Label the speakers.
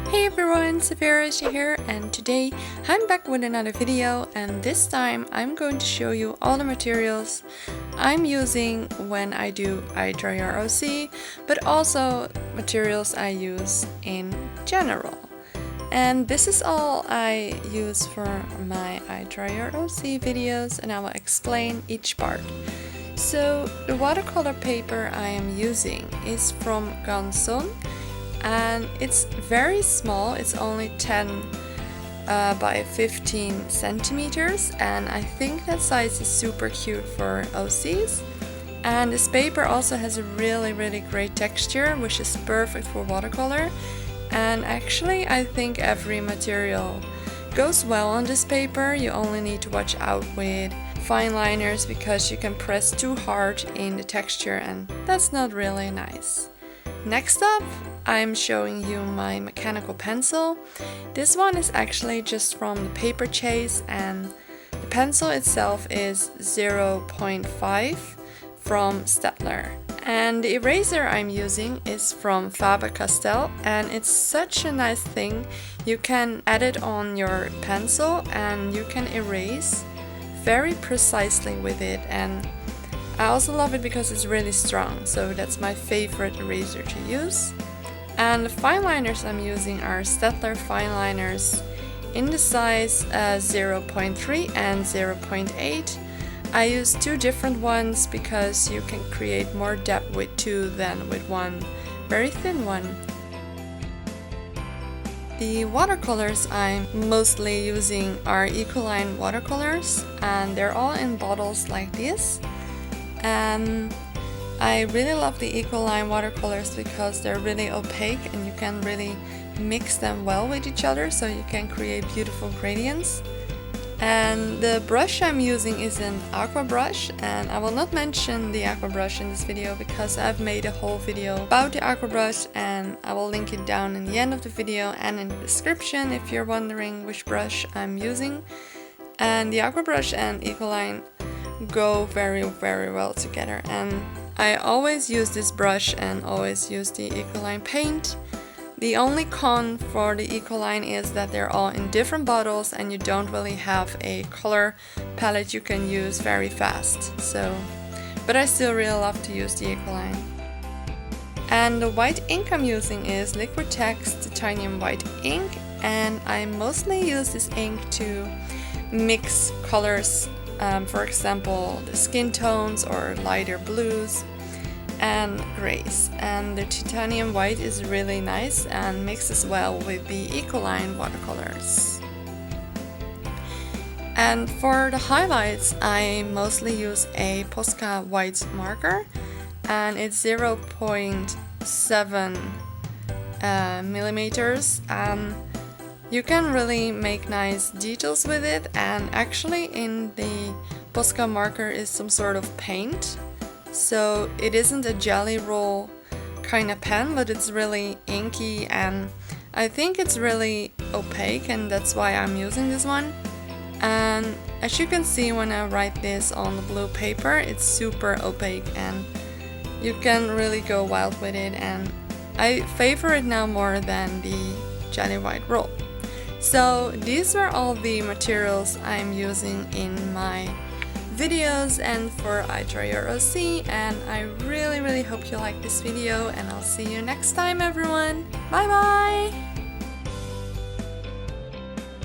Speaker 1: Hey everyone, Savi here, and today I'm back with another video, and this time I'm going to show you all the materials I'm using when I do eye dryer OC, but also materials I use in general. And this is all I use for my eye dryer OC videos, and I will explain each part. So the watercolor paper I am using is from Ganson. And it's very small, it's only 10 by 15 centimeters, and I think that size is super cute for OCs. And this paper also has a really great texture, which is perfect for watercolor. And actually I think every material goes well on this paper. You only need to watch out with fine liners because you can press too hard in the texture, and that's not really nice. Next up, I'm showing you my mechanical pencil. This one is actually just from the paper chase, and the pencil itself is 0.5 from Staedtler. And the eraser I'm using is from Faber-Castell, and it's such a nice thing. You can add it on your pencil and you can erase very precisely with it, and I also love it because it's really strong, so that's my favorite eraser to use. And the fine liners I'm using are Staedtler fine liners in the size 0.3 and 0.8. I use two different ones because you can create more depth with two than with one very thin one. The watercolors I'm mostly using are Ecoline watercolors, and they're all in bottles like this. And I really love the Ecoline watercolors because they're really opaque and you can really mix them well with each other, so you can create beautiful gradients. And the brush I'm using is an aqua brush, and I will not mention the aqua brush in this video because I've made a whole video about the aqua brush, and I will link it down in the end of the video and in the description if you're wondering which brush I'm using. And the aqua brush and Ecoline go very well together, and I always use this brush and always use the Ecoline paint. The only con for the Ecoline is that they're all in different bottles and you don't really have a color palette you can use very fast. But I still really love to use the Ecoline. And the white ink I'm using is Liquitex Titanium White Ink, and I mostly use this ink to mix colors. For example, the skin tones or lighter blues and grays. And the titanium white is really nice and mixes well with the Ecoline watercolors. And for the highlights, I mostly use a Posca white marker, and it's 0.7 millimeters. You can really make nice details with it, and actually in the Posca marker is some sort of paint. So it isn't a jelly roll kind of pen, but it's really inky, and I think it's really opaque, and that's why I'm using this one. And as you can see, when I write this on the blue paper, it's super opaque and you can really go wild with it, and I favor it now more than the jelly white roll. So these are all the materials I'm using in my videos and for eye dryer OC, and I really hope you like this video, and I'll see you next time everyone. Bye bye!